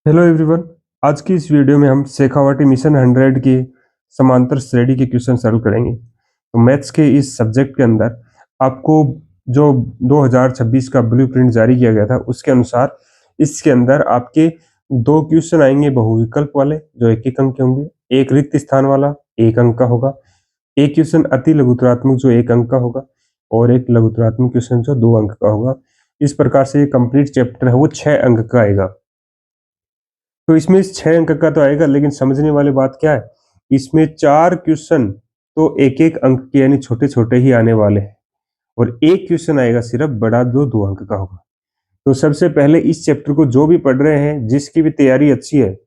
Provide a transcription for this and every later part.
Hello everyone. आज की इस वीडियो में हम शेखावाटी मिशन 100 के समांतर श्रेणी के क्वेश्चन सॉल्व करेंगे। तो मैथ्स के इस सब्जेक्ट के अंदर आपको जो 2026 का ब्लूप्रिंट जारी किया गया था उसके अनुसार इसके अंदर आपके दो क्वेश्चन आएंगे बहुविकल्प वाले जो एक एक अंक के होंगे, एक रिक्त स्थान वाला 1 अंक का होगा, एक क्वेश्चन अति लघुतरात्मक जो 1 अंक का होगा और एक लघुतरात्मक क्वेश्चन जो 2 अंक का होगा। इस प्रकार से ये कंप्लीट चैप्टर है वो 6 अंक का आएगा। तो इसमें इस 6 अंक का तो आएगा, लेकिन समझने वाली बात क्या है, इसमें 4 क्वेश्चन तो एक एक अंक के यानी छोटे छोटे ही आने वाले हैं और एक क्वेश्चन आएगा सिर्फ बड़ा जो 2 अंक का होगा। तो सबसे पहले इस चैप्टर को जो भी पढ़ रहे हैं, जिसकी भी तैयारी अच्छी है,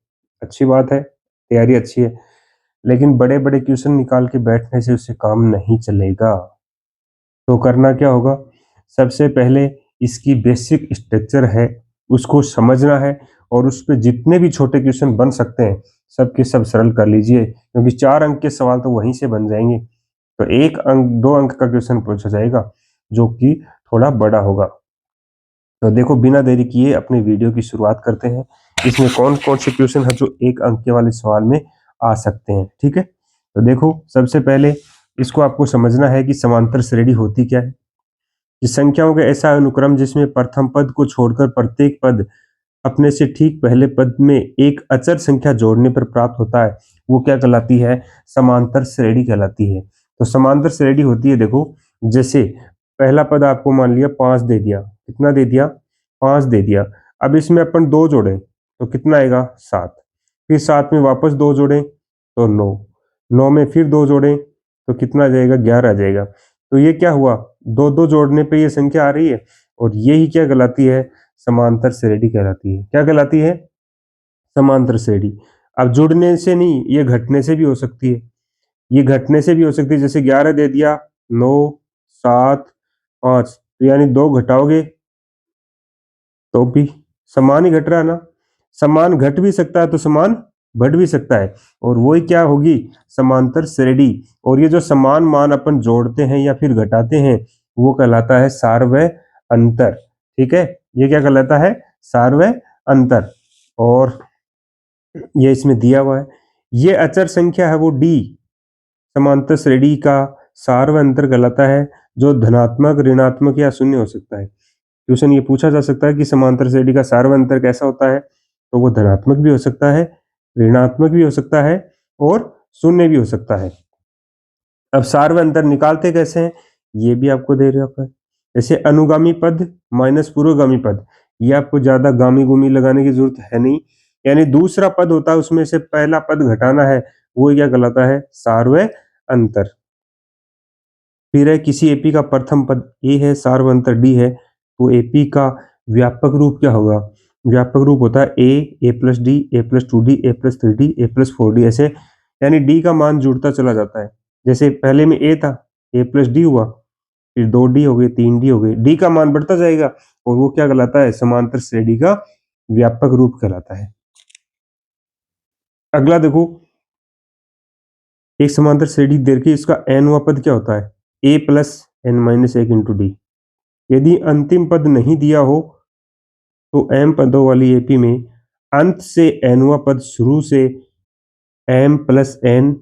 अच्छी बात है, तैयारी अच्छी है, लेकिन बड़े बड़े क्वेश्चन निकाल के बैठने से उससे काम नहीं चलेगा। तो करना क्या होगा, सबसे पहले इसकी बेसिक स्ट्रक्चर है उसको समझना है और उस पर जितने भी छोटे क्वेश्चन बन सकते हैं सबके सब सरल कर लीजिए, क्योंकि 4 अंक के सवाल तो वहीं से बन जाएंगे। तो 1 अंक 2 अंक का क्वेश्चन पूछा जाएगा जो कि थोड़ा बड़ा होगा। तो देखो बिना देरी किए अपने वीडियो की शुरुआत करते हैं। इसमें कौन कौन से क्वेश्चन है जो 1 अंक के वाले सवाल में आ सकते हैं, ठीक है। तो देखो सबसे पहले इसको आपको समझना है कि समांतर श्रेणी होती क्या है। कि संख्याओं का ऐसा अनुक्रम जिसमें प्रथम पद को छोड़कर प्रत्येक पद अपने से ठीक पहले पद में एक अचर संख्या जोड़ने पर प्राप्त होता है, वो क्या कहलाती है, समांतर श्रेणी कहलाती है। तो समांतर श्रेणी होती है, देखो जैसे पहला पद आपको मान लिया 5 दे दिया, कितना दे दिया, 5 दे दिया। अब इसमें अपन 2 जोड़े तो कितना आएगा, 7। फिर 7 में वापस 2 जोड़े तो 9, 9 में फिर 2 जोड़े तो कितना आ जाएगा, 11 आ जाएगा। तो ये क्या हुआ, दो दो जोड़ने पे ये संख्या आ रही है और यही क्या कहलाती है, समांतर श्रेणी कहलाती है। क्या कहलाती है, समांतर श्रेणी। अब जुड़ने से नहीं, ये घटने से भी हो सकती है, ये घटने से भी हो सकती है। जैसे 11 दे दिया, 9, 7, 5, तो यानी 2 घटाओगे तो भी समान ही घट रहा है ना। समान घट भी सकता है तो समान बढ़ भी सकता है, और वही क्या होगी, समांतर श्रेणी। और ये जो समान मान अपन जोड़ते हैं या फिर घटाते हैं वो कहलाता है सार्वय अंतर, ठीक है। ये क्या कहलाता है, सार्वय अंतर। और ये इसमें दिया हुआ है, ये अचर संख्या है वो डी समांतर श्रेणी का सार्वय अंतर कहलाता है, जो धनात्मक, ऋणात्मक या शून्य हो सकता है। क्वेश्चन ये पूछा जा सकता है कि समांतर श्रेणी का सार्वय अंतर कैसा होता है, तो वो धनात्मक भी हो सकता है, ऋणात्मक भी हो सकता है और शून्य भी हो सकता है। अब सार्वय अंतर निकालते कैसे हैं, ये भी आपको दे रखा है। जैसे अनुगामी पद माइनस पूर्वगामी पद, ये आपको ज्यादा गामी गुमी लगाने की जरूरत है नहीं, यानी दूसरा पद होता है उसमें से पहला पद घटाना है, वो क्या कहलाता है, सार्वय अंतर। फिर है किसी एपी का प्रथम पद ए है, सार्वय अंतर डी है, तो एपी का व्यापक रूप क्या होगा, व्यापक रूप होता है A plus D, A plus 2 D, A plus 3 D, A plus 4 D, ऐसे यानी डी का मान जुड़ता चला जाता है। जैसे पहले में ए था, ए प्लस डी हुआ, फिर 2 डी हो गए, 3 डी हो गए, डी का मान बढ़ता जाएगा और वो क्या कहलाता है, समांतर श्रेणी का व्यापक रूप कहलाता है। अगला देखो, एक समांतर श्रेणी दे के इसका nवां पद क्या होता है, A plus N minus 1 into D. यदि अंतिम पद नहीं दिया हो तो एम पदों वाली एपी में अंत से nवां पद शुरू से M plus N,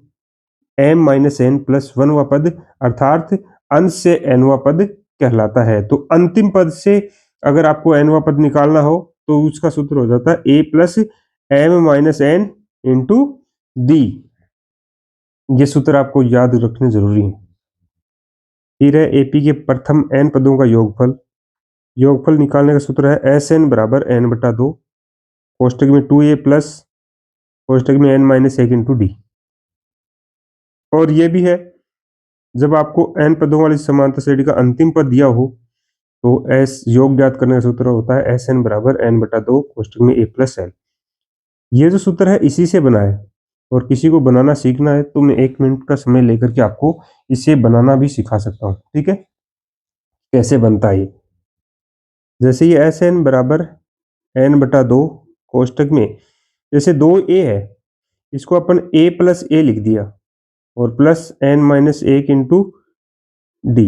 M minus N plus 1वां पद, अर्थात अंत से nवां पद कहलाता है। तो अंतिम पद से अगर आपको nवां पद निकालना हो तो उसका सूत्र हो जाता है A plus M minus N into D. ये सूत्र आपको याद रखने जरूरी है। फिर है एपी के प्रथम एन पदों का योगफल। योगफल निकालने का सूत्र है एस एन बराबर एन बटा 2, कोष्टक में 2a प्लस कोष्टक में n माइनस 1 इंटू डी। और ये भी है, जब आपको n पदों वाली समांतर श्रेणी का अंतिम पद दिया हो तो एस योग ज्ञात करने का सूत्र होता है एस एन बराबर एन बटा 2 कोष्टक में a प्लस एल। ये जो सूत्र है इसी से बना है, और किसी को बनाना सीखना है तो मैं 1 मिनट का समय लेकर के आपको इसे बनाना भी सिखा सकता हूँ, ठीक है। कैसे बनता है ये, जैसे ये एस एन बराबर एन बटा 2 कोष्टक में, जैसे 2a है, इसको अपन a प्लस ए लिख दिया और plus N minus 1 into d.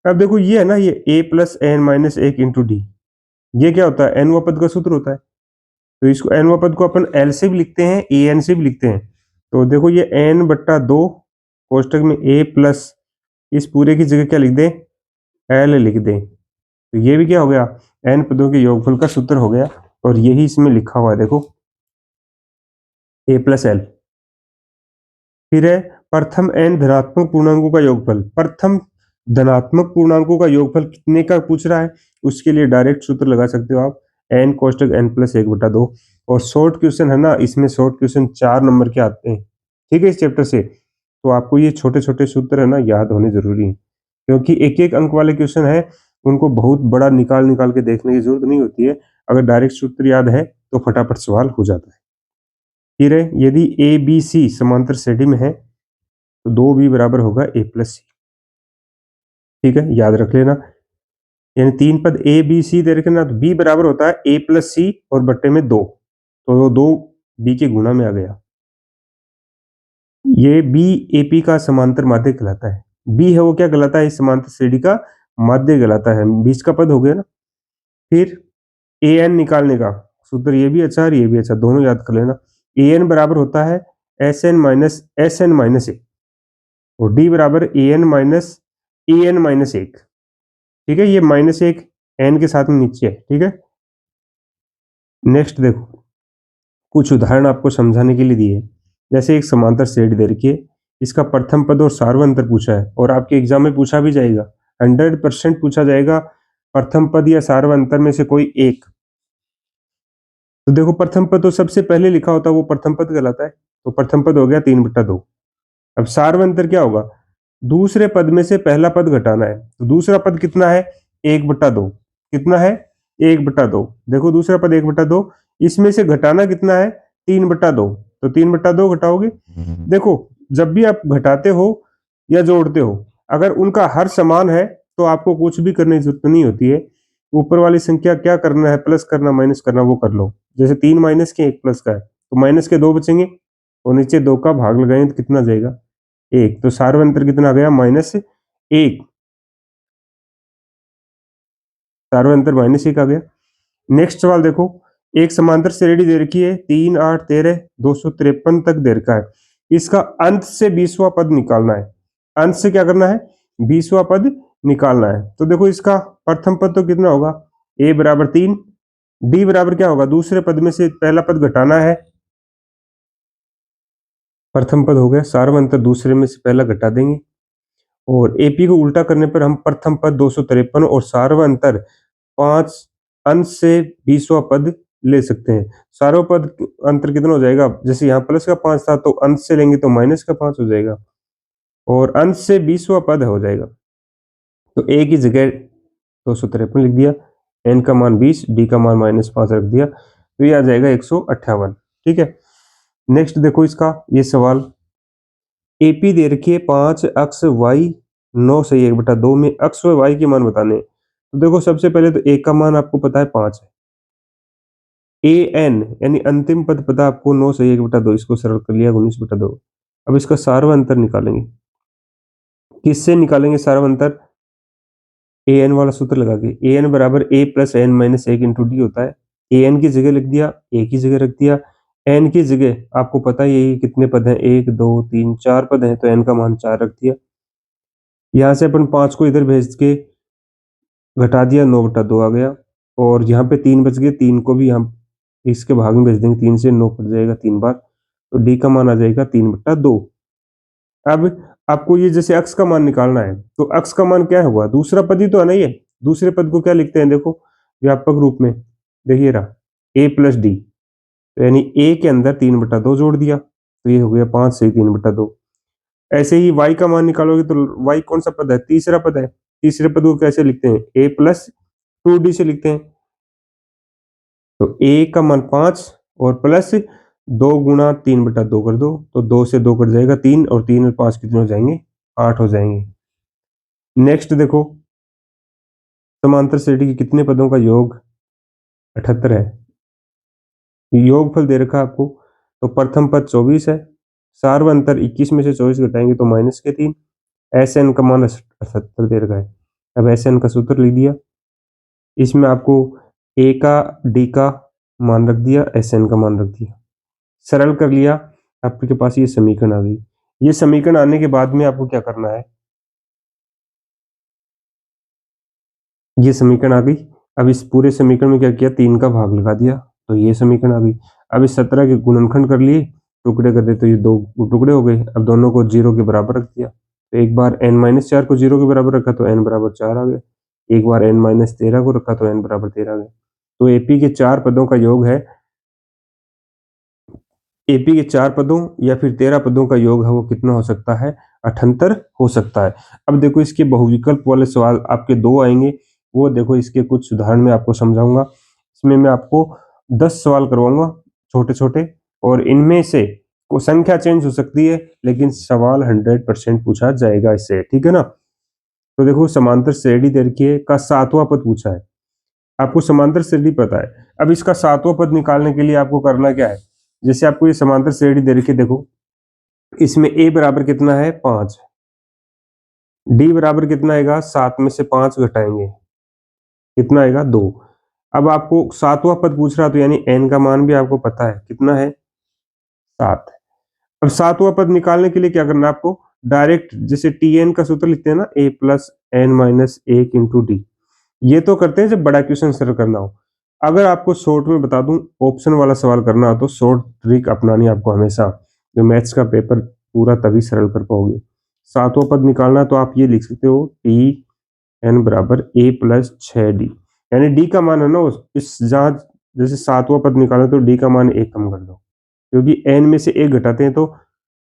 अब देखो ये है ना, ये a plus N minus 1 into D, ये क्या होता है, nवां पद का सूत्र होता है। तो इसको एनवा पद को अपन एल से भी लिखते हैं, ए एन से भी लिखते हैं। तो देखो ये एन बट्टा 2 कोष्टक में ए प्लस इस पूरे की जगह क्या लिख दें, एल लिख दें। तो ये भी क्या हो गया, एन पदों के योगफल का सूत्र हो गया, और यही इसमें लिखा हुआ है देखो, ए प्लस एल। फिर है प्रथम एन धनात्मक पूर्णांकों का योगफल। प्रथम धनात्मक पूर्णांकों का योगफल कितने का पूछ रहा है, उसके लिए डायरेक्ट सूत्र लगा सकते हो आप, एन कोष्टक एन प्लस 1/2। और शॉर्ट क्वेश्चन है ना, इसमें शॉर्ट क्वेश्चन 4 नंबर के आते हैं, ठीक है, इस चैप्टर से। तो आपको ये छोटे छोटे सूत्र है ना याद होने जरूरी है, क्योंकि एक एक अंक वाले क्वेश्चन है, उनको बहुत बड़ा निकाल निकाल के देखने की जरूरत नहीं होती है। अगर डायरेक्ट सूत्र याद है तो फटाफट सवाल हो जाता है। फिर है यदि ए बी सी समांतर श्रेणी में है तो 2b बराबर होगा a प्लस सी। ठीक है, याद रख लेना, यानी 3 पद ए बी सी दे रखे ना, तो b बराबर होता है a प्लस सी और बट्टे में 2, तो 2 b के गुणा में आ गया। ये b AP का समांतर माध्य कहलाता है। b है वो क्या कहलाता है, इस समांतर श्रेणी का माध्य कहलाता है, बीच का पद हो गया ना। फिर ए एन निकालने का सूत्र ये भी अच्छा और ये भी अच्छा, दोनों याद कर लेना। ए एन बराबर होता है एस एन माइनस ए, और डी बराबर ए एन माइनस 1। ठीक है, ये -1 एन के साथ में नीचे है। ठीक है, नेक्स्ट देखो, कुछ उदाहरण आपको समझाने के लिए दिए। जैसे एक समांतर श्रेणी दे रखी है, इसका प्रथम पद और सार्वअंतर पूछा है, और आपके एग्जाम में पूछा भी जाएगा, 100% पूछा जाएगा प्रथम पद या सार्वअंतर में से कोई एक। तो देखो प्रथम पद तो सबसे पहले लिखा होता है, वो प्रथम पद कहलाता है, तो प्रथम पद हो गया 3/2। अब सार्वअंतर क्या होगा, दूसरे पद में से पहला पद घटाना है, तो दूसरा पद कितना है, 1/2। कितना है, 1/2। देखो दूसरा पद 1/2, इसमें से घटाना कितना है, 3/2, तो 3/2 घटाओगे। देखो जब भी आप घटाते हो या जोड़ते हो, अगर उनका हर समान है तो आपको कुछ भी करने की जरूरत नहीं होती है। ऊपर वाली संख्या क्या करना है, प्लस करना माइनस करना वो कर लो। जैसे 3 माइनस के 1 प्लस का है, तो माइनस के 2 बचेंगे, और नीचे 2 का भाग लगाएंगे तो कितना जाएगा, 1। तो सार्वअंतर कितना आ गया, -1। सार्वअंतर -1 आ गया। नेक्स्ट सवाल देखो, एक समांतर श्रेणी दे रखी है, 3 8 13 253 तक दे रखा है, इसका अंत से 20वां पद निकालना है। अंत से क्या करना है, 20वां पद निकालना है। तो देखो इसका प्रथम पद तो कितना होगा, a बराबर 3, d बराबर क्या होगा, दूसरे पद में से पहला पद घटाना है, प्रथम पद हो गया, सार्वअंतर दूसरे में से पहला घटा देंगे, और एपी को उल्टा करने पर हम प्रथम पद 253 और सार्वअंतर 5 अंश से 20वां पद ले सकते हैं। सार्वपद अंतर कितना हो जाएगा, जैसे यहाँ प्लस का 5 था तो अंश से लेंगे तो माइनस का 5 हो जाएगा, और अंश से 20वां पद हो जाएगा। तो ए की जगह 253 लिख दिया, एन का मान 20, डी का मान -5 रख दिया, तो ये आ जाएगा 158। ठीक है, नेक्स्ट देखो इसका ये सवाल, एपी दे रखी है 5 अक्ष वाई 9 सही 1/2 में अक्ष व वाई के मान बताने हैं। तो देखो सबसे पहले तो ए का मान आपको पता है 5 है, ए एन यानी अंतिम पद पता आपको 9 सही 1/2, इसको सरल कर लिया 19/2। अब इसका सार्वअंतर निकालेंगे, किससे निकालेंगे सार्वअंतर, ए एन वाला सूत्र लगा के, ए एन बराबर A plus N minus 1 into D होता है। ए एन की जगह लिख दिया, ए की जगह रख दिया, एन की जगह आपको पता ही है कितने पद हैं, 1 2 3 4 पद हैं, तो एन का मान 4 रख दिया। यहाँ से अपन 5 को इधर भेज के घटा दिया, 9/2 आ गया, और यहाँ पे 3 बच गए, 3 को भी हम इसके भाग में भेज देंगे, 3 से 9 कट जाएगा 3 बार, तो डी का मान आ जाएगा 3/2। अब आपको ये जैसे अक्स का मान निकालना है, तो अक्स का मान क्या हुआ, दूसरा पद ही तो है ना ये, दूसरे पद को क्या लिखते हैं, देखो व्यापक रूप में, देखिए रहा ए प्लस डी, तो यानी ए के अंदर 3/2 जोड़ दिया, तो ये हो गया 5 से 3/2। ऐसे ही y का मान निकालोगे तो y कौन सा पद है, तीसरा पद है, तीसरे पद को कैसे लिखते हैं, a प्लस 2d से लिखते हैं। तो a का मान 5 और प्लस 2 गुणा 3/2 कर दो, तो 2 से 2 कट जाएगा 3, और 3 और 5 कितने हो जाएंगे, 8 हो जाएंगे। नेक्स्ट देखो, समांतर श्रेणी के कितने पदों का योग 78 है, योगफल दे रखा आपको, तो प्रथम पद 24 है, सार्वअंतर 21 में से 24 घटाएंगे तो -3, एस एन का मान 78 दे रखा है। अब एस एन का सूत्र लिख दिया, इसमें आपको ए का डी का मान रख दिया, Sn का मान रख दिया, सरल कर लिया, आपके पास ये समीकरण आ गई। ये समीकरण आने के बाद में आपको क्या करना है, ये समीकरण आ गई। अब इस पूरे समीकरण में क्या किया, 3 का भाग लगा दिया, तो ये समीकरण आ गई। अब इस 17 के गुणनखंड कर लिए, टुकड़े कर दिए, तो ये 2 टुकड़े हो गए। अब दोनों को 0 के बराबर रख दिया, तो एक बार n-4 को 0 के बराबर रखा तो n बराबर 4 आ गया। एक बार n-13 को रखा तो n बराबर 13 आ गया। तो एपी के 4 पदों का योग है, एपी के 4 पदों या फिर 13 पदों का योग है, वो कितना हो सकता है, 78 हो सकता है। अब देखो इसके बहुविकल्प वाले सवाल आपके 2 आएंगे, वो देखो इसके कुछ उदाहरण में आपको समझाऊंगा। इसमें मैं आपको 10 सवाल करवाऊंगा छोटे छोटे, और इनमें से को संख्या चेंज हो सकती है, लेकिन सवाल 100% पूछा जाएगा इससे, ठीक है ना। तो देखो समांतर श्रेणी दे रखी है, का 7वां पद पूछा है, आपको समांतर श्रेणी पता है। अब इसका 7वां पद निकालने के लिए आपको करना क्या है, जैसे आपको ये समांतर श्रेणी दे रखी है, देखो इसमें a बराबर कितना है, 5, d बराबर कितना आएगा, 7 में से 5 घटाएंगे, कितना आएगा, 2। अब आपको 7वां पद पूछ रहा, तो यानी n का मान भी आपको पता है, कितना है, 7। अब 7वां पद निकालने के लिए क्या करना है आपको, डायरेक्ट जैसे tn का सूत्र लिखते हैं ना, a plus n minus 1 into D, ये तो करते हैं जब बड़ा क्वेश्चन सरल करना हो। अगर आपको शॉर्ट में बता दूं, ऑप्शन वाला सवाल करना हो, तो शॉर्ट ट्रिक अपनानी है आपको हमेशा, जो मैथ्स का पेपर पूरा तभी सरल कर पाओगे। 7वां पद निकालना तो आप ये लिख सकते हो, टी एन बराबर ए प्लस 6 डी, यानी डी का मान है ना, इस जहां जैसे 7वां पद निकालना तो डी का मान 1 कम कर दो, क्योंकि एन में से 1 घटाते हैं, तो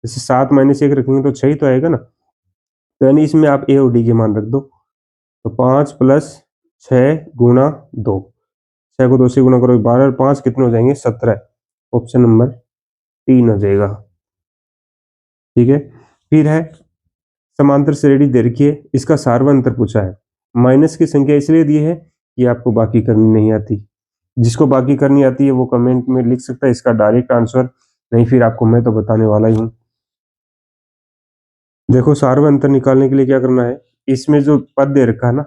जैसे 7 माइनस 1 रखेंगे तो 6 ही तो आएगा ना, तो यानी इसमें आप ए और डी के मान रख दो। तो 5 प्लस 6 गुणा 2, 6 को 2 से गुणा करो, 12 और 5 कितने हो जाएंगे, 17। ऑप्शन नंबर 3 हो जाएगा, ठीक है। फिर है समांतर श्रेणी दे रखी है, इसका सार्वंतर पूछा है। माइनस की संख्या इसलिए दी है कि आपको बाकी करनी नहीं आती, जिसको बाकी करनी आती है वो कमेंट में लिख सकता है इसका डायरेक्ट आंसर, नहीं फिर आपको मैं तो बताने वाला ही हूँ। देखो सार्वंतर निकालने के लिए क्या करना है, इसमें जो पद दे रखा है ना,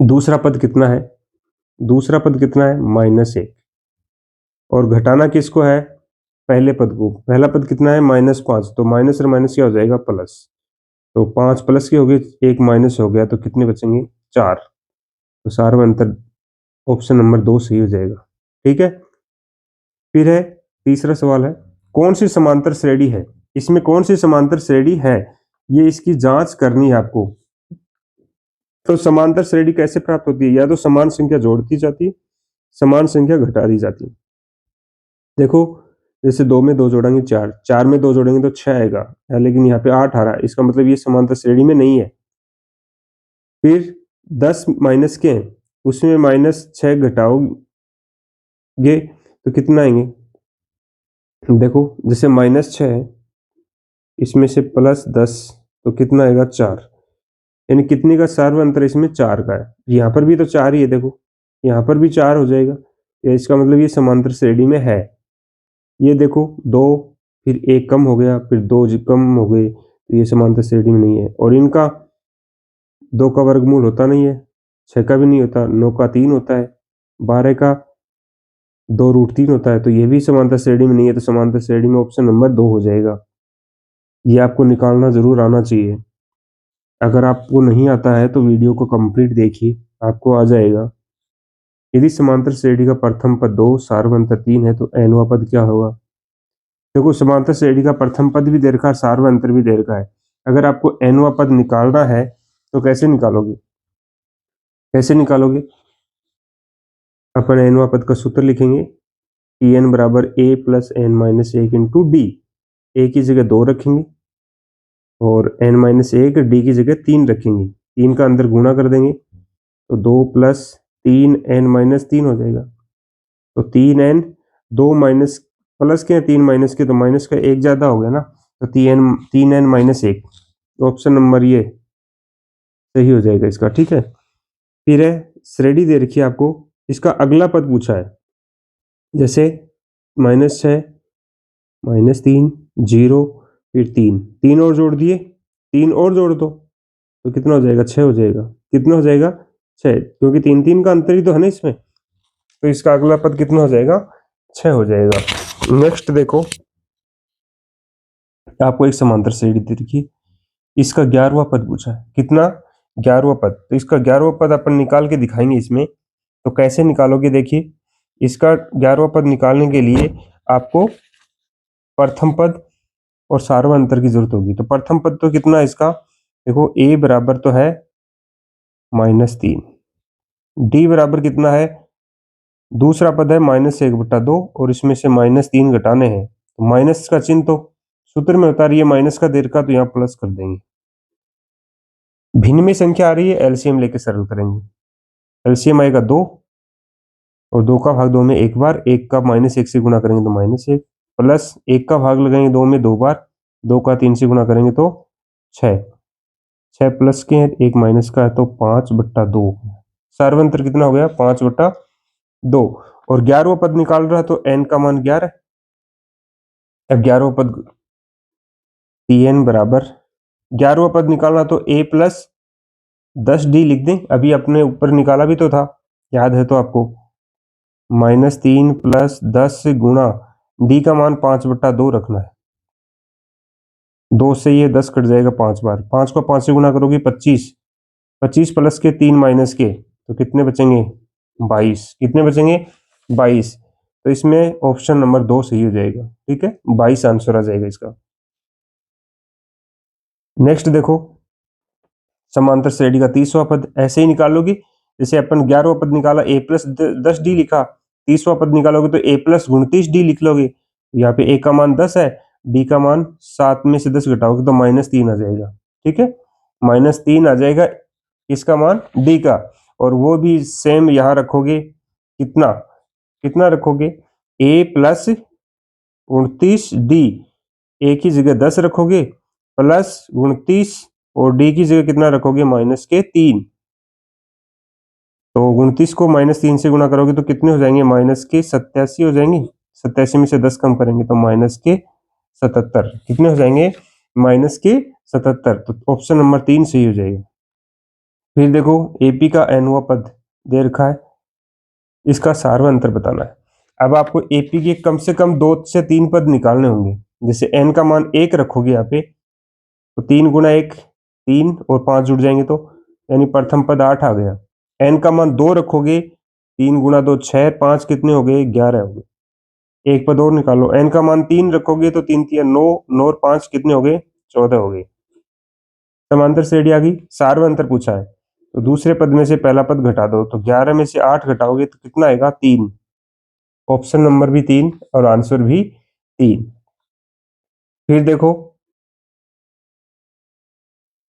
दूसरा पद कितना है, दूसरा पद कितना है, -1, और घटाना किसको है, पहले पद को। पहला पद कितना है, -5, तो माइनस और माइनस क्या हो जाएगा, प्लस, तो 5 प्लस के हो गए, 1 माइनस हो गया, तो कितने बचेंगे, 4। तो सार्वंतर ऑप्शन नंबर 2 सही हो जाएगा, ठीक है। फिर है तीसरा सवाल है, कौन सी समांतर श्रेणी है, इसमें कौन सी समांतर श्रेणी है, ये इसकी जांच करनी है आपको। तो समांतर श्रेणी कैसे प्राप्त होती है, या तो समान संख्या जोड़ दी जाती है, समान संख्या घटा दी जाती है। देखो जैसे 2 में 2 जोड़ेंगे 4, 4 में 2 जोड़ेंगे तो 6 आएगा, लेकिन यहाँ पे 8 आ रहा है, इसका मतलब ये समांतर श्रेणी में नहीं है। फिर 10 माइनस के हैं, उसमें -6 घटाओगे तो कितना आएंगे, देखो जैसे -6 है, इसमें से +10, तो कितना आएगा, 4, यानी कितने का सार्वंतर इसमें, 4 का है। यहाँ पर भी तो 4 ही है, देखो यहाँ पर भी 4 हो जाएगा, या इसका मतलब ये समांतर श्रेणी में है। ये देखो 2, फिर 1 कम हो गया, फिर 2 कम हो गए, तो ये समांतर श्रेणी में नहीं है। और इनका 2 का वर्गमूल होता नहीं है, 6 का भी नहीं होता, 9 का 3 होता है, 12 का 2√3 होता है, तो ये भी समांतर श्रेणी में नहीं है, तो समांतर श्रेणी में ऑप्शन नंबर 2 हो जाएगा। ये आपको निकालना जरूर आना चाहिए, अगर आपको नहीं आता है तो वीडियो को कंप्लीट देखिए, आपको आ जाएगा। यदि समांतर श्रेणी का प्रथम पद 2, सार्वंतर 3 है, तो nवां पद क्या होगा। देखो समांतर श्रेणी का प्रथम पद भी दे रखा है, सार्वंतर भी दे रखा है। अगर आपको nवां पद निकालना है तो कैसे निकालोगे, कैसे निकालोगे, अपन nवां पद का सूत्र लिखेंगे, Tn बराबर a plus n minus 1 into D, A की जगह 2 रखेंगे और n-1 डी की जगह 3 रखेंगे, 3 का अंदर गुणा कर देंगे, तो 2 प्लस 3 n-3 हो जाएगा। तो 3n, 2 माइनस प्लस के 3 माइनस के, तो माइनस का 1 ज़्यादा हो गया ना, तो 3n-1, तो ऑप्शन नंबर ये सही हो जाएगा इसका, ठीक है। फिर है श्रेणी दे रखी है आपको, इसका अगला पद पूछा है, जैसे -6, -3, 0, फिर 3, 3 और जोड़ दिए, 3 और जोड़ दो, तो कितना हो जाएगा, 6 हो जाएगा, कितना हो जाएगा, 6, क्योंकि 3 3 का अंतर ही तो है ना इसमें, तो इसका अगला पद कितना हो जाएगा, 6 हो जाएगा। नेक्स्ट देखो, आपको एक समांतर श्रेणी दे रखी है, इसका 11वां पद पूछा है, कितना, 11वां पद। तो इसका 11वां पद अपन निकाल के दिखाएंगे इसमें। तो कैसे निकालोगे, देखिए इसका 11वां पद निकालने के लिए आपको प्रथम पद और सार्वंतर की जरूरत होगी। तो प्रथम पद तो कितना है इसका, देखो a बराबर तो है -3, d बराबर कितना है, दूसरा पद है -1/2, और इसमें से -3 घटाने हैं तो माइनस का चिन्ह तो सूत्र में होता रही है माइनस का, देर का, तो यहाँ प्लस कर देंगे। भिन्न में संख्या आ रही है, एलसीएम लेके सरल करेंगे। एलसीएम आएगा 2, और 2 का भाग 2 में एक बार, 1 का -1 से गुणा करेंगे तो -1, प्लस 1 का भाग लगाएंगे 2 में 2 बार, 2 का 3 से गुणा करेंगे तो 6, 6 प्लस के हैं, 1 माइनस का है तो 5/2। सार्वंतर कितना हो गया, 5/2। और 11वां पद निकाल रहा है तो n का मान 11। अब 11वां पद tn बराबर, 11वां पद निकालना तो a प्लस 10d लिख दें, अभी अपने ऊपर निकाला भी तो था, याद है तो आपको, -3 प्लस 10 गुणा d का मान 5/2 रखना है। 2 से ये 10 कट जाएगा 5 बार, 5 को 5 से गुणा करोगे 25, 25 प्लस के 3 माइनस के तो कितने बचेंगे, 22। कितने बचेंगे, 22। तो इसमें ऑप्शन नंबर 2 सही हो जाएगा, ठीक है, 22 आंसर आ जाएगा इसका। नेक्स्ट देखो, समांतर श्रेणी का 30वां पद ऐसे ही निकालोगे जैसे अपन 11वां पद निकाला, a प्लस 10d लिखा, 30वां पद निकालोगे तो a प्लस 29d लिख लोगे। यहाँ पे a का मान 10 है, d का मान 7 में से 10 घटाओगे तो -3 आ जाएगा, ठीक है, -3 आ जाएगा इसका मान d का। और वो भी सेम यहाँ रखोगे, कितना, कितना रखोगे, a प्लस 29d, a की जगह 10 रखोगे, प्लस 29, और d की जगह कितना रखोगे, -3। तो 29 को -3 से गुणा करोगे तो कितने हो जाएंगे, -87 हो जाएंगे। 87 में से 10 कम करेंगे तो -77। कितने हो जाएंगे, -77। तो ऑप्शन नंबर 3 सही हो जाएगा। फिर देखो, एपी का nवां पद दे रखा है, इसका सार्वंतर बताना है। अब आपको एपी के कम से कम 2 से 3 पद निकालने होंगे। जैसे n का मान 1 रखोगे यहाँ पे, तो 3 गुणा 1 3, और 5 जुड़ जाएंगे तो, यानी प्रथम पद 8 आ गया। n का मान 2 रखोगे, 3 गुणा 2 6, 5 कितने हो गए, 11 हो गए। एक पद और निकालो, n का मान 3 रखोगे तो 3 3 9, 9 और 5 कितने हो गए, 14 हो गए। समांतर श्रेणी आ गई। सार्वंतर पूछा है तो दूसरे पद में से पहला पद घटा दो, तो 11 में से 8 घटाओगे तो कितना आएगा, 3। ऑप्शन नंबर भी 3 और आंसर भी 3। फिर देखो,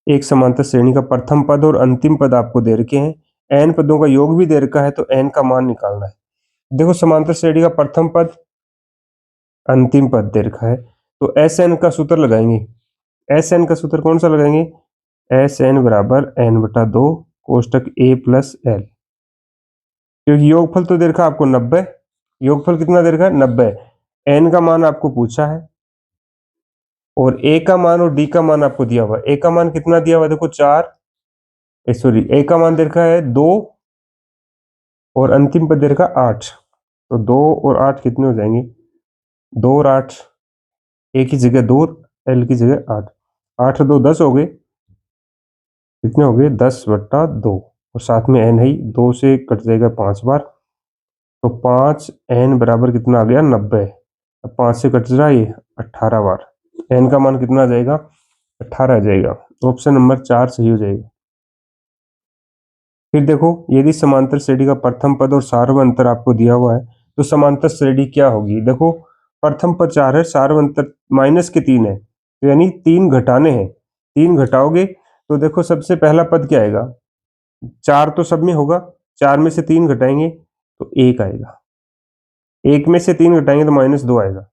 एक समांतर श्रेणी का प्रथम पद और अंतिम पद आपको दे रखे हैं, n पदों का योग भी दे रखा है, तो n का मान निकालना है। देखो, समांतर श्रेणी का प्रथम पद, अंतिम पद दे रखा है, तो Sn का सूत्र लगाएंगे। Sn का सूत्र कौन सा लगाएंगे, Sn बराबर n/2 कोष्टक a प्लस l। क्योंकि योगफल तो दे रखा है आपको 90, योगफल कितना दे रखा है, 90। n का मान आपको पूछा है, और a का मान और d का मान आपको दिया हुआ है। a का मान कितना दिया हुआ है, देखो 4, सॉरी, a का मान दे रखा है 2, और अंतिम पद दे रखा 8। तो 2 और 8 कितने हो जाएंगे, 2 और 8, a की जगह 2, l की जगह 8, 8 और 2 10 हो गए। कितने हो गए, 10/2, और साथ में n है ही, 2 से कट जाएगा 5 बार, तो 5 n बराबर कितना आ गया, 90। अब 5 से कट रहा है ये 18 बार, n का मान कितना आ जाएगा, 18 आ जाएगा। ऑप्शन नंबर 4 सही हो जाएगा। फिर देखो, यदि समांतर श्रेणी का प्रथम पद और सार्वंतर आपको दिया हुआ है तो समांतर श्रेणी क्या होगी। देखो, प्रथम पद 4 है, सार्वंतर माइनस के 3 है, तो यानी 3 घटाने हैं। 3 घटाओगे तो देखो सबसे पहला पद क्या आएगा, 4 तो सब में होगा, 4 में से 3 घटाएंगे तो 1 आएगा, 1 में से 3 घटाएंगे तो -2 आएगा,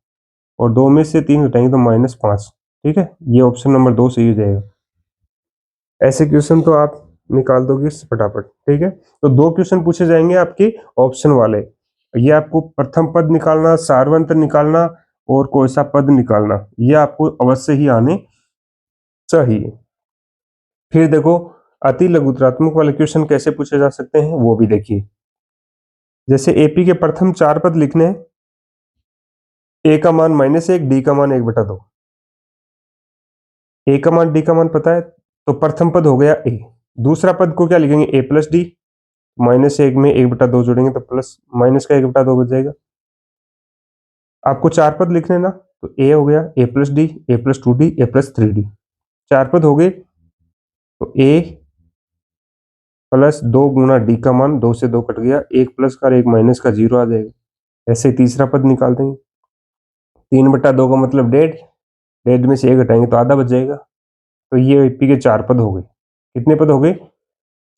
और 2 में से 3 घटाएंगे तो -5। ठीक है, ये ऑप्शन नंबर 2 सही हो जाएगा। ऐसे क्वेश्चन तो आप निकाल दोगे फटाफट, ठीक है। तो 2 क्वेश्चन पूछे जाएंगे आपके ऑप्शन वाले, ये आपको प्रथम पद निकालना, सार्वंतर निकालना, और कोई सा पद निकालना, ये आपको अवश्य ही आने चाहिए। फिर देखो, अति लघुत्तरात्मक वाले क्वेश्चन कैसे पूछे जा सकते हैं वो भी देखिए। जैसे एपी के प्रथम 4 पद लिखने हैं, ए का मान -1, डी का मान 1/2। ए का मान, डी का मान पता है, तो प्रथम पद हो गया ए। दूसरा पद को क्या लिखेंगे, ए प्लस डी। -1 में 1/2 जोड़ेंगे तो प्लस माइनस का 1/2 बच जाएगा। आपको 4 पद लिखने ना, तो ए हो गया ए प्लस डी, ए प्लस 2डी, ए प्लस 3डी। 4 पद हो गए, तो ए प्लस 2 गुना डी का मान, 2 से 2 कट गया, 1 प्लस का और 1 माइनस का 0 आ जाएगा। ऐसे तीसरा पद निकाल देंगे, 3/2 का मतलब 1.5, 1.5 में से 1 घटाएंगे तो आधा बच जाएगा। तो ये एपी के 4 पद हो गए। कितने पद हो गए,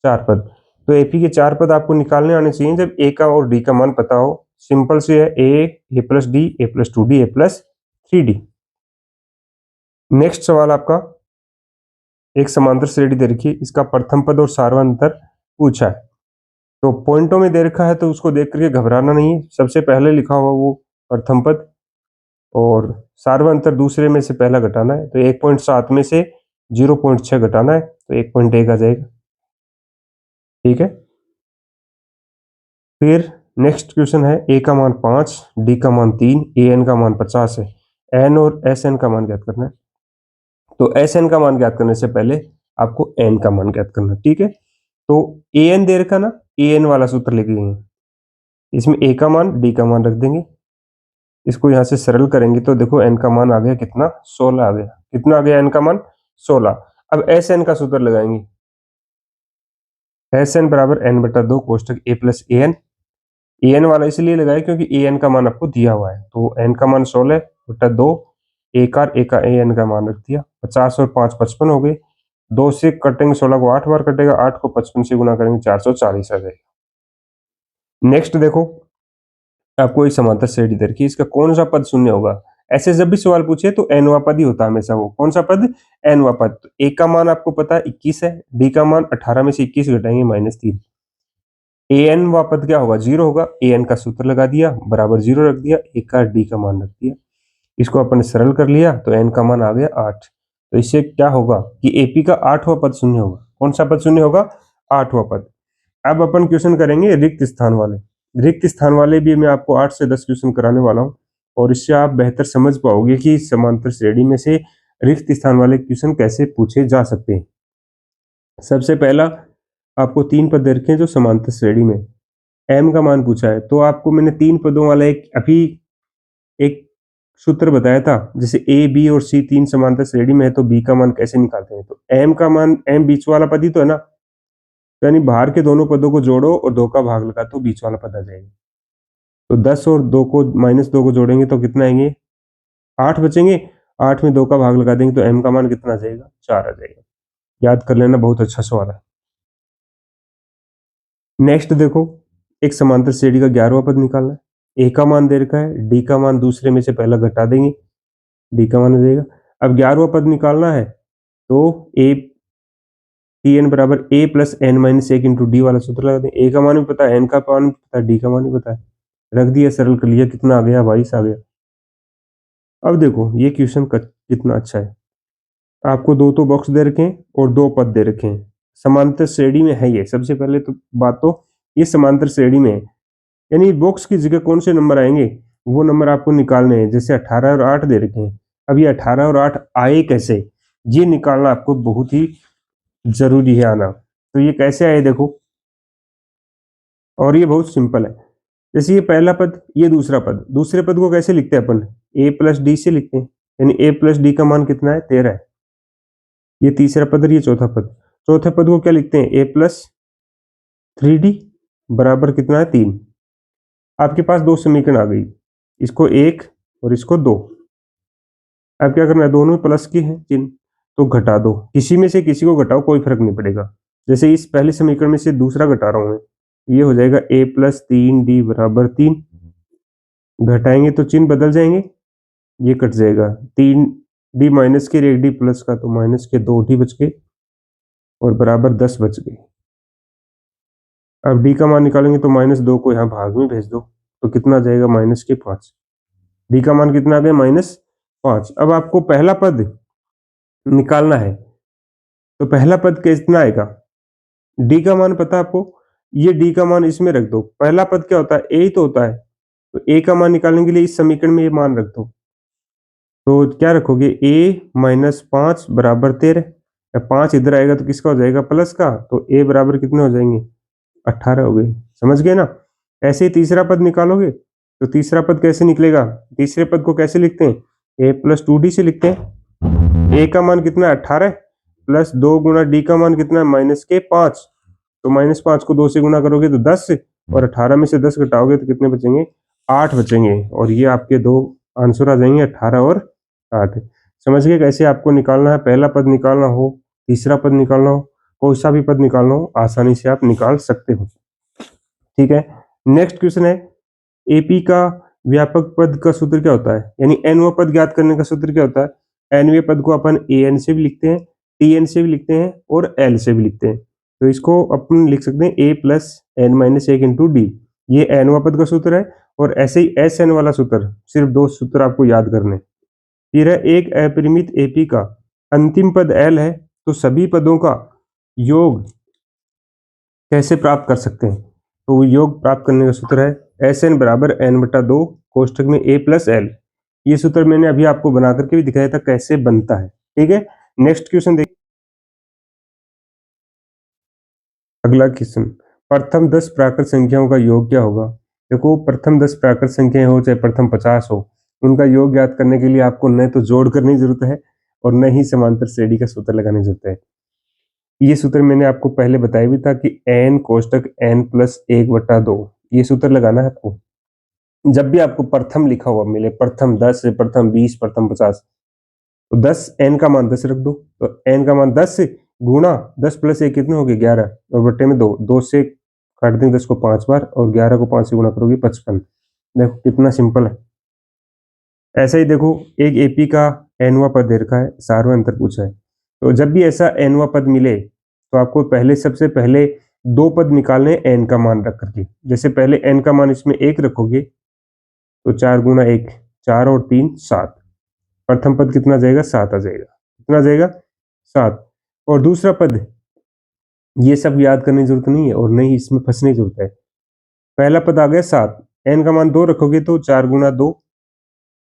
4 पद। तो एपी के 4 पद आपको निकालने आने चाहिए जब ए का और डी का मान पता हो। सिंपल से है, A plus D, A plus 2डी, ए प्लस 3डी। नेक्स्ट सवाल आपका, एक समांतर श्रेणी दे रखी है, इसका प्रथम पद और सार्वंतर पूछा है। तो पॉइंटों में दे रखा है तो उसको देख करके घबराना नहीं है। सबसे पहले लिखा हुआ वो प्रथम पद और सार्वंतर दूसरे में से पहला घटाना है, तो 1.7 में से 0.6 घटाना है तो 1.1 आ जाएगा। ठीक है। फिर नेक्स्ट क्वेश्चन है, ए का मान 5, डी का मान 3, ए एन का मान 50 है। एन और एस एन का मान ज्ञात करना है। तो एस एन का मान ज्ञात करने से पहले आपको एन का मान ज्ञात करना है। ठीक है। तो ए एन दे रखा ना, ए एन वाला सूत्र लिख लेंगे। इसमें ए का मान, डी का मान रख देंगे। इसको यहां से सरल करेंगे तो देखो एन का मान आ गया कितना, 16 आ गया। कितना आ गया एन का मान, 16। अब एस एन का सूत्र लगाएंगे। एस एन बराबर n/2 कोष्टक A plus A N. A N वाला इसलिए लगाया क्योंकि ए एन का मान आपको दिया हुआ है। तो एन का मान 16/2, ए का ए एन का मान रख दिया। 50 और 5 55 हो गए। 2 से कटेंगे, 16 को 8 बार कटेगा, 8 को 55 से गुना करेंगे, 440 आ जाएगा। नेक्स्ट देखो, आपको एक समांतर श्रेणी दे रखी है, इसका कौन सा पद शून्य होगा। ऐसे जब भी सवाल पूछे तो एनवा पद ही होता है हमेशा। वो कौन सा पद, एनवा पद। तो ए का मान आपको पता है 21 है, डी का मान 18 में से 21 घटाएंगे -3। ए एन वा पद क्या होगा, 0 होगा। ए एन का सूत्र लगा दिया, बराबर 0 रख दिया, ए का डी का मान रख दिया। इसको अपन ने सरल कर लिया तो एन का मान आ गया 8। तो इससे क्या होगा कि एपी का 8वां पद शून्य होगा। कौन सा पद शून्य होगा, 8वां पद। अब अपन क्वेश्चन करेंगे रिक्त स्थान वाले। रिक्त स्थान वाले भी मैं आपको 8 से 10 क्वेश्चन कराने वाला हूँ और इससे आप बेहतर समझ पाओगे कि समांतर श्रेणी में से रिक्त स्थान वाले क्वेश्चन कैसे पूछे जा सकते हैं। सबसे पहला, आपको 3 पद दे रखे हैं जो समांतर श्रेणी में, एम का मान पूछा है। तो आपको मैंने 3 पदों वाला एक सूत्र बताया था। जैसे ए, बी और सी 3 समांतर श्रेणी में है तो बी का मान कैसे निकालते हैं। तो एम का मान, एम बीच वाला पद ही तो है ना, यानी बाहर के दोनों पदों को जोड़ो और 2 का भाग लगा तो बीच वाला पद आ जाएगा। तो 10 और 2 को -2 को जोड़ेंगे तो कितना आएंगे, 8 बचेंगे। 8 में 2 का भाग लगा देंगे तो एम का मान कितना आ जाएगा, 4 आ जाएगा। याद कर लेना, बहुत अच्छा सवाल है। नेक्स्ट देखो, एक समांतर श्रेणी का 11वां पद निकालना है। ए का मान दे रखा है, डी का मान दूसरे में से पहला घटा देंगे, डी का मान आ जाएगा। अब 11वां पद निकालना है तो ए टी एन बराबर A plus N minus 1 into D वाला सूत्र लगा दें। ए का मान भी पता है, एन का मान भी पता है, डी का मान भी पता है। रख दिया, सरल कर लिया, कितना आ गया, 22 आ गया। अब देखो ये क्वेश्चन कितना अच्छा है। आपको 2 बॉक्स दे रखे हैं और 2 पद दे रखे हैं, समांतर श्रेणी में है ये। सबसे पहले तो बात तो ये समांतर श्रेणी में है, यानी बॉक्स की जगह कौन से नंबर आएंगे वो नंबर आपको निकालने हैं। जैसे 18 और 8 दे रखे हैं, अब ये 18 और 8 आए कैसे, ये निकालना आपको बहुत ही जरूरी है आना। तो ये कैसे आए देखो, और ये बहुत सिंपल है। जैसे ये पहला पद, ये दूसरा पद, दूसरे पद को कैसे लिखते हैं अपन, ए प्लस डी से लिखते हैं, यानी ए प्लस डी का मान कितना है, 13 है। ये तीसरा पद और ये चौथा पद। चौथे पद को क्या लिखते हैं, ए प्लस 3डी बराबर कितना है, 3। आपके पास 2 समीकरण आ गई, इसको 1 और इसको 2। अब क्या करना है, दोनों प्लस के हैं चिन्ह, तो घटा दो। किसी में से किसी को घटाओ, कोई फर्क नहीं पड़ेगा। जैसे इस पहले समीकरण में से दूसरा घटा रहा हूं मैं, ये हो जाएगा a प्लस 3d बराबर 3। घटाएंगे तो चिन्ह बदल जाएंगे, ये कट जाएगा। 3d माइनस के 1d प्लस का, तो माइनस के 2d बच गए और बराबर 10 बच गए। अब d का मान निकालेंगे तो -2 को यहाँ भाग में भेज दो तो कितना आ जाएगा, -5। d का मान कितना आ गया, -5। अब आपको पहला पद निकालना है, तो पहला पद कितना आएगा, d का मान पता है आपको, ये डी का मान इसमें रख दो। पहला पद क्या होता है, ए ही तो होता है, तो ए का मान निकालने के लिए इस समीकरण में ये मान रख दो। तो क्या रखोगे, ए माइनस 5 बराबर 13। 5 इधर आएगा तो किसका हो जाएगा, प्लस का, तो ए बराबर कितने हो जाएंगे, 18 हो गए। समझ गए ना। ऐसे ही तीसरा पद निकालोगे तो तीसरा पद कैसे निकलेगा, तीसरे पद को कैसे लिखते हैं, ए प्लस 2डी से लिखते हैं। ए का मान कितना है, 18 प्लस 2 गुना डी का मान कितना है, माइनस के 5। तो माइनस 5 को 2 से गुना करोगे तो 10, और 18 में से 10 घटाओगे तो कितने बचेंगे, 8 बचेंगे। और ये आपके दो आंसर आ जाएंगे, 18 और 8। समझ गए कैसे आपको निकालना है, पहला पद निकालना हो, तीसरा पद निकालना हो, कोई सा भी पद निकालना हो, आसानी से आप निकाल सकते हो। ठीक है, नेक्स्ट क्वेश्चन है, एपी का व्यापक पद का सूत्र क्या होता है, यानी एनवा पद ज्ञात करने का सूत्र क्या होता है। एनवे पद को अपन एन से भी लिखते हैं, टीएन से भी लिखते हैं और एल से भी लिखते हैं। तो इसको अपन लिख सकते हैं A plus N minus 1 into D, ये एनवा पद का सूत्र है। और ऐसे ही एस एन वाला सूत्र, सिर्फ दो सूत्र आपको याद करने। फिर है, एक अपरिमित एपी का अंतिम पद एल है, तो सभी पदों का योग कैसे प्राप्त कर सकते हैं। तो योग प्राप्त करने का सूत्र है एस एन बराबर एन बटा 2 कोष्टक में ए प्लस एल। ये सूत्र मैंने अभी आपको बना करके भी दिखाया था कैसे बनता है। ठीक है, नेक्स्ट क्वेश्चन देखिए। अगला क्वेश्चन, प्रथम 10 प्राकृत संख्याओं का योग क्या होगा। देखो, प्रथम 10 प्राकृत संख्याएं हो चाहे प्रथम 50 हो, उनका योग ज्ञात करने के लिए आपको न तो जोड़ करने की जरूरत है और न ही समांतर श्रेणी का सूत्र लगाने की जरूरत है। ये सूत्र मैंने आपको पहले बताया भी था कि एन कोष्टक एन प्लस 1/2, ये सूत्र लगाना है आपको। जब भी आपको प्रथम लिखा हुआ मिले, प्रथम 10, प्रथम 20, प्रथम 50, तो 10 एन का मान 10 रख दो। तो एन का मान 10 गुणा 10 प्लस 1 कितने हो गए, 11, और बट्टे में 2, 2 से काट देंगे 10 को 5 बार, और 11 को 5 से गुणा करोगे 55। देखो कितना सिंपल है। ऐसा ही देखो, एक एपी का एनवा पद दे रखा है, सारवा अंतर पूछा है। तो जब भी ऐसा एनवा पद मिले तो आपको पहले, सबसे पहले दो पद निकालने एन का मान रख करके। जैसे पहले एन का मान इसमें 1 रखोगे तो 4 गुना 1, 4 और 3 7, प्रथम पद कितना जाएगा, 7 आ जाएगा। कितना जाएगा, 7। और दूसरा पद, ये सब याद करने की जरूरत नहीं है और नहीं इसमें फंसने की जरूरत है। पहला पद आ गया 7, एन का मान 2 रखोगे तो 4 गुना 2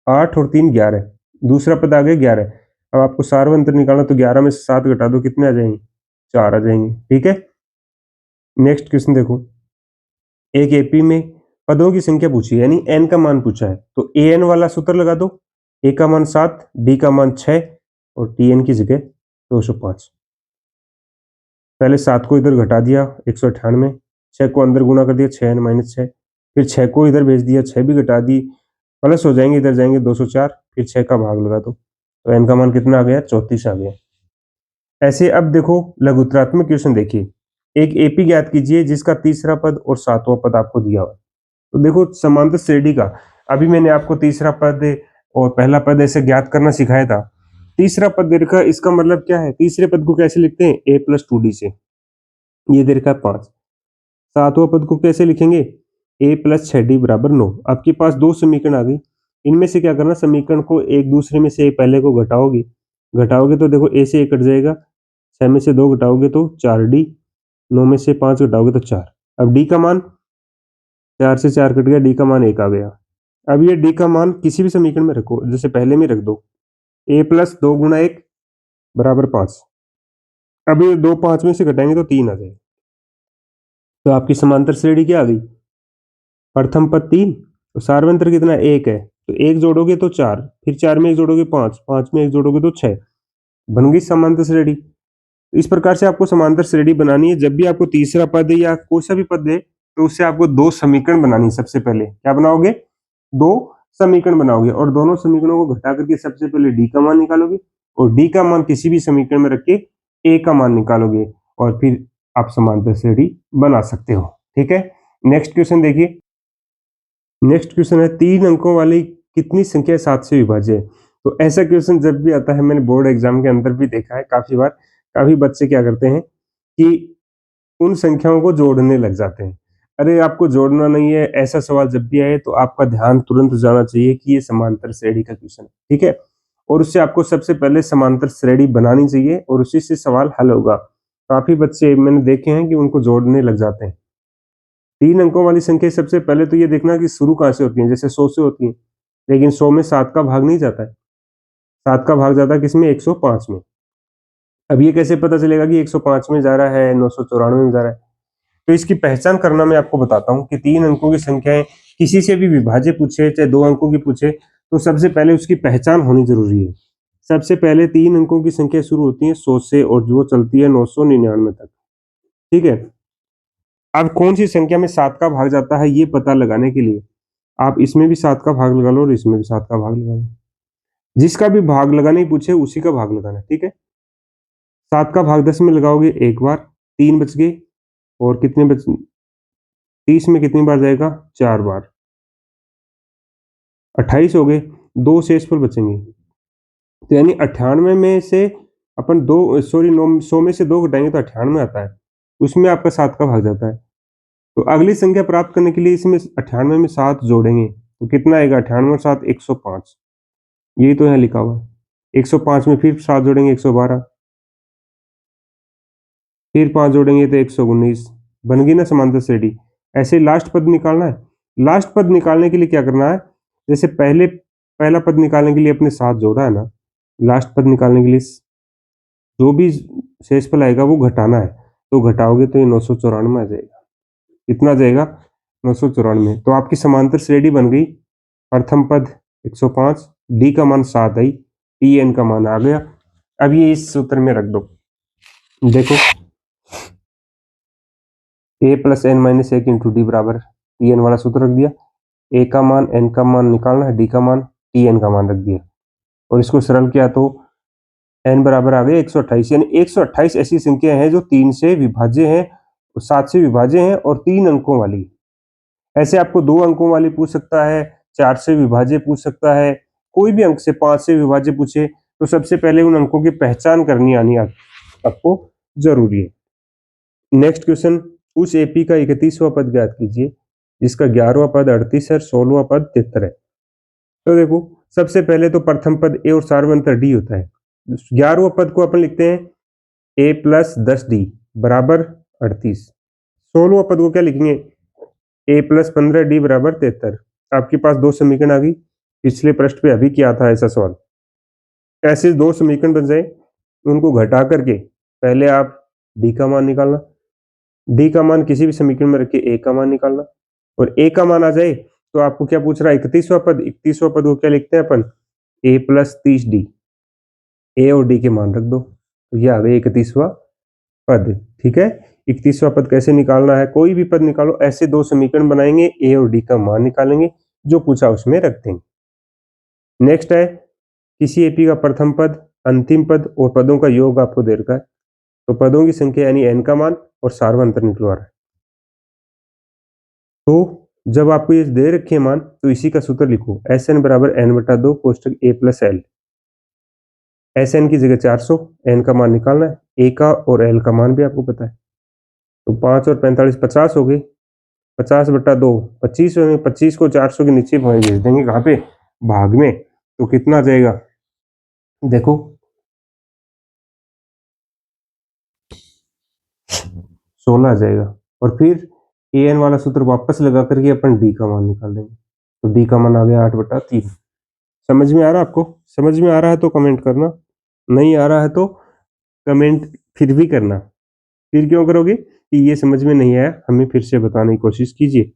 8 और 3 11। दूसरा पद आ गया 11। अब आपको सार्वंतर निकालना, तो 11 में से 7 घटा दो, कितने आ जाएंगे, 4 आ जाएंगे। ठीक है, नेक्स्ट क्वेश्चन देखो, एक एपी में पदों की संख्या पूछी है, यानी एन का मान पूछा है, तो ए एन वाला सूत्र लगा दो। ए का मान 7, डी का मान 6 और टी एन की जगह 205। पहले 7 को इधर घटा दिया 198, 6 को अंदर गुणा कर दिया 6 n माइनस 6, फिर 6 को इधर भेज दिया, 6 भी घटा दी, प्लस हो जाएंगे, इधर जाएंगे 204, फिर 6 का भाग लगा दो, तो n का मान कितना आ गया, 34 आ गया। ऐसे अब देखो लघुत्रात्मक क्वेश्चन देखिए, एक एपी ज्ञात कीजिए जिसका तीसरा पद और सातवां पद आपको दिया हुआ। तो देखो समांतर श्रेणी का, अभी मैंने आपको तीसरा पद और पहला पद ऐसे ज्ञात करना सिखाया था। तीसरा पद दे रखा है, इसका मतलब क्या है, तीसरे पद को कैसे लिखते हैं, a प्लस 2d से, ये दे रखा है 5। सातवां पद को कैसे लिखेंगे, a प्लस 6d बराबर 9। आपके पास दो समीकरण आ गई, इनमें से क्या करना, समीकरण को एक दूसरे में से पहले को घटाओगे, घटाओगे तो देखो a से 1 कट जाएगा, 6 में से 2 घटाओगे तो 4d, 9 में से 5 घटाओगे तो 4। अब d का मान 4 से 4 कट गया, d का मान 1 आ गया। अब ये d का मान किसी भी समीकरण में रखो, जैसे पहले में रख दो, a प्लस 2 गुना 1 बराबर 5। अब ये 2 5 में से घटाएंगे तो 3 आ जाएगा। तो आपकी समांतर श्रेणी क्या आ गई, प्रथम पद 3, तो सार्वंतर कितना 1 है, तो 1 जोड़ोगे तो 4, फिर 4 में 1 जोड़ोगे 5, 5 में 1 जोड़ोगे तो 6, बन गई समांतर श्रेणी। इस प्रकार से आपको समांतर श्रेणी बनानी है। जब भी आपको तीसरा पद या कोई सा भी पद दे, तो उससे आपको दो समीकरण बनानी है। सबसे पहले क्या बनाओगे, दो समीकरण बनाओगे, और दोनों समीकरणों को घटा करके सबसे पहले डी का मान निकालोगे, और डी का मान किसी भी समीकरण में रख के ए का मान निकालोगे, और फिर आप समांतर श्रेणी बना सकते हो। ठीक है, नेक्स्ट क्वेश्चन देखिए। नेक्स्ट क्वेश्चन है, 3 अंकों वाली कितनी संख्या 7 से विभाज्य है। तो ऐसा क्वेश्चन जब भी आता है, मैंने बोर्ड एग्जाम के अंदर भी देखा है काफी बार, काफी बच्चे क्या करते हैं कि उन संख्याओं को जोड़ने लग जाते हैं। अरे आपको जोड़ना नहीं है, ऐसा सवाल जब भी आए तो आपका ध्यान तुरंत जाना चाहिए कि ये समांतर श्रेणी का क्वेश्चन है। ठीक है, और उससे आपको सबसे पहले समांतर श्रेणी बनानी चाहिए और उसी से सवाल हल होगा। काफी बच्चे मैंने देखे हैं कि उनको जोड़ने लग जाते हैं। 3 अंकों वाली संख्या सबसे पहले तो ये देखना कि शुरू कहाँ से होती है, जैसे 100 से होती है, लेकिन 100 में 7 का भाग नहीं जाता है। 7 का भाग जाता है किसमें? 105 में। अब ये कैसे पता चलेगा कि 105 में जा रहा है, 994 में जा रहा है? तो इसकी पहचान करना मैं आपको बताता हूँ कि 3 अंकों की संख्याएं किसी से भी विभाज्य पूछे, चाहे 2 अंकों की पूछे, तो सबसे पहले उसकी पहचान होनी जरूरी है। सबसे पहले 3 अंकों की संख्या शुरू होती है 100 से और वो चलती है 999 तक। ठीक है। अब कौन सी संख्या में 7 का भाग जाता है ये पता लगाने के लिए आप इसमें भी 7 का भाग लगा लो और इसमें भी 7 का भाग लगा लो। जिसका भी भाग लगाना ही पूछे उसी का भाग लगाना, ठीक है। 7 का भाग 10 में लगाओगे एक बार, 3 बच गए, और कितने बच 30 में कितनी बार जाएगा? 4 बार। 28 हो गए, 2 शेष पर बचेंगे। तो यानी 98 में से अपन 2 सॉरी 100 में से 2 घटाएंगे तो 98 आता है, उसमें आपका 7 का भाग जाता है। तो अगली संख्या प्राप्त करने के लिए इसमें 98 में 7 जोड़ेंगे तो कितना आएगा? 98 और 7 105। यही तो यहाँ लिखा हुआ है। 105 में फिर 7 जोड़ेंगे 112, फिर 5 जोड़ेंगे तो 119। बन गई ना समांतर श्रेणी। ऐसे लास्ट पद निकालना है। लास्ट पद निकालने के लिए क्या करना है? जैसे पहला पद निकालने के लिए अपने 7 जोड़ा है ना, लास्ट पद निकालने के लिए जो भी शेषफल आएगा वो घटाना है। तो घटाओगे तो ये 994 आ जाएगा। कितना आ जाएगा? 994। तो आपकी समांतर श्रेणी बन गई। प्रथम पद 105, डी का मान 7 आई, टी एन का मान आ गया। अब ये इस सूत्र में रख दो। देखो, A plus N minus 1 into D बराबर टी एन वाला सूत्र रख दिया। ए का मान एन का मान निकालना है, डी का मान टी एन का मान रख दिया, और इसको सरल किया तो एन बराबर आ गया 128। यानी 128 ऐसी संख्या है जो 3 से विभाज्य है, 7 से विभाज्य है और 3 अंकों वाली। ऐसे आपको 2 अंकों वाली पूछ सकता है, 4 से विभाज्य पूछ सकता है, कोई भी अंक से 5 से विभाज्य पूछे तो सबसे पहले उन अंकों की पहचान करनी आनी आपको जरूरी है। नेक्स्ट क्वेश्चन, उस एपी का 31वां पद ज्ञात कीजिए जिसका 11वां पद 38 है, 16वां पद 73 है। तो देखो, सबसे पहले तो प्रथम पद ए और सार्वंतर डी होता है। 11वां पद को अपन लिखते हैं ए प्लस 10 डी बराबर 38। 16वां पद को क्या लिखेंगे? ए प्लस 15 डी बराबर 73। आपके पास 2 समीकरण आ गई। पिछले पृष्ठ पे अभी किया था ऐसा सवाल। ऐसे 2 समीकरण बन जाए, उनको घटा करके पहले आप डी का मान निकालना, डी का मान किसी भी समीकरण में रख के ए का मान निकालना, और ए का मान आ जाए तो आपको क्या पूछ रहा है? 31वां पद। 31वां पद को क्या लिखते हैं अपन? ए प्लस 30 डी। ए और डी के मान रख दो, तो ये आ गया 31वां पद। ठीक है। 31वां पद कैसे निकालना है? कोई भी पद निकालो, ऐसे 2 समीकरण बनाएंगे, ए और डी का मान निकालेंगे, जो पूछा उसमें रख देंगे। नेक्स्ट है, किसी एपी का प्रथम पद, अंतिम पद और पदों का योग आपको दे रखा है, तो पदों की संख्या यानी एन का मान और सार्वंतर निकलवा रहा है। तो जब आपको ये दे रखे हैं मान, तो इसी का सूत्र लिखो, एस एन बराबर एन बटा 2 कोष्टक ए प्लस एल। एस एन की जगह 400, एन का मान निकालना है, ए का और एल का मान भी आपको पता है। तो 5 और 45 50 हो गए, 50 बटा 2 25 होंगे, 25 को 400 के नीचे भेज देंगे, कहाँ पे? भाग में। तो कितना आ जाएगा? देखो, 16 आ जाएगा। और फिर ए एन वाला सूत्र वापस लगा करके अपन डी का मान निकाल देंगे, तो डी का मान आ गया 8/3। समझ में आ रहा है आपको? समझ में आ रहा है तो कमेंट करना, नहीं आ रहा है तो कमेंट फिर भी करना। फिर क्यों करोगे कि ये समझ में नहीं आया, हमें फिर से बताने की कोशिश कीजिए।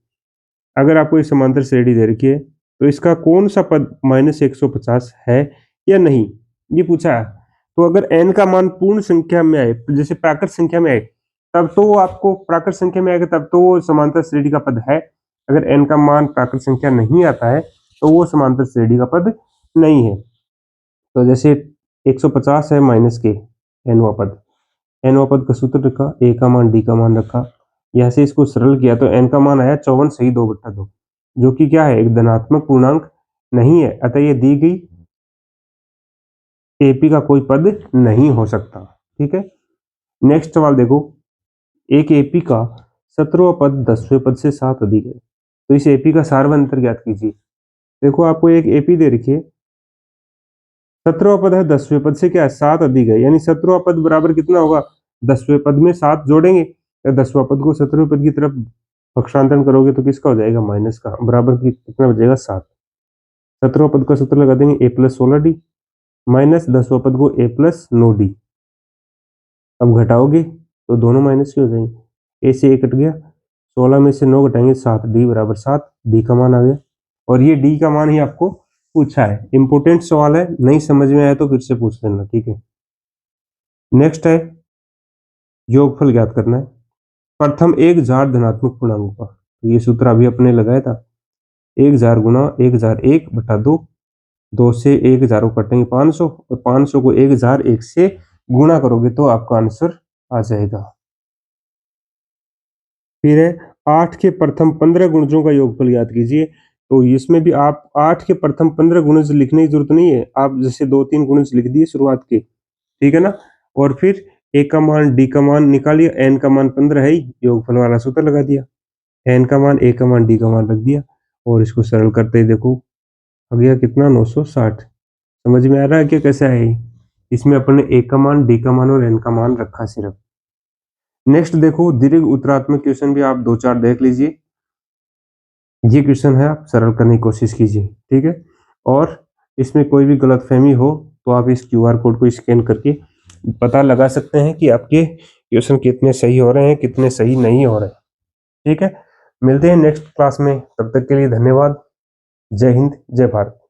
अगर आपको एक समांतर श्रेणी दे रखी है तो इसका कौन सा पद -150 है या नहीं, ये पूछा है। तो अगर n का मान पूर्ण संख्या में आए, जैसे प्राकृत संख्या में आए, तब तो आपको प्राकृत संख्या में आएगा, तब तो वो समांतर श्रेणी का पद है। अगर n का मान प्राकृत संख्या नहीं आता है तो वो समांतर श्रेणी का पद नहीं है। तो जैसे 150 है माइनस के nवां पद, nवां पद का सूत्र रखा, a का मान d का मान रखा, यहाँ से इसको सरल किया तो n का मान आया 54 सही 2/2, जो कि क्या है? एक धनात्मक पूर्णांक नहीं है, अतः ये दी गई एपी का कोई पद नहीं हो सकता। ठीक है। नेक्स्ट सवाल देखो, एक एपी का 17वां पद 10वें पद से 7 अधिक है, तो इस एपी का सार्वंतर ज्ञात कीजिए। देखो, आपको एक एपी दे रखी है, 17वां पद है, 10वें पद से क्या है? 7 अधिक है, यानी 17वां पद बराबर कितना होगा? 10वें पद में 7 जोड़ेंगे, या 10वां पद को 17वें पद की तरफ पक्षांतरण करोगे तो किसका हो जाएगा, माइनस का, बराबर की कितना बचेगा, 7। 17वें पद का सूत्र लगा देंगे a + 16d माइनस 10वें पद को a + 9d। अब घटाओगे तो दोनों माइनस की हो जाएंगे, a से a कट गया, 16 में से 9 घटाएंगे 7, d बराबर 7, d का मान आ गया। और ये d का मान ही आपको पूछा है, इंपोर्टेंट सवाल है, नहीं समझ में आया तो फिर से पूछ लेना, ठीक है। नेक्स्ट है योगफल ज्ञात करना है। प्रथम 1000 धनात्मक पूर्णांक का, ये सूत्र अभी अपने लगाया था, 1000 गुना 1001 बटा 2, 2 से 1000 को कटेंगे 500 और 500 को 1001 से गुणा करोगे तो आपका आंसर आ जाएगा। फिर है 8 के प्रथम 15 गुणजों का योगफल ज्ञात कीजिए। तो इसमें भी आप 8 के प्रथम 15 गुणज लिखने की जरूरत नहीं है, आप जैसे 2-3 गुणज लिख दिए शुरुआत के, ठीक है ना। और फिर a का मान d का मान निकालिए, n का मान 15 है ही, योगफल वाला सूत्र लगा दिया, n का मान a का मान d का मान रख दिया और इसको सरल करते ही देखो आ गया कितना, 960। समझ में आ रहा है कि कैसे है? इसमें अपने a का मान, d का मान और n का मान रखा सिर्फ। नेक्स्ट देखो दीर्घ उत्तरात्मक क्वेश्चन भी आप 2-4 देख लीजिए, ये क्वेश्चन है, आप सरल करने की कोशिश कीजिए, ठीक है। और इसमें कोई भी गलतफहमी हो तो आप इस क्यूआर कोड को स्कैन करके पता लगा सकते हैं कि आपके क्वेश्चन कितने सही हो रहे हैं, कितने सही नहीं हो रहे हैं, ठीक है। मिलते हैं नेक्स्ट क्लास में, तब तक के लिए धन्यवाद। जय हिंद, जय भारत।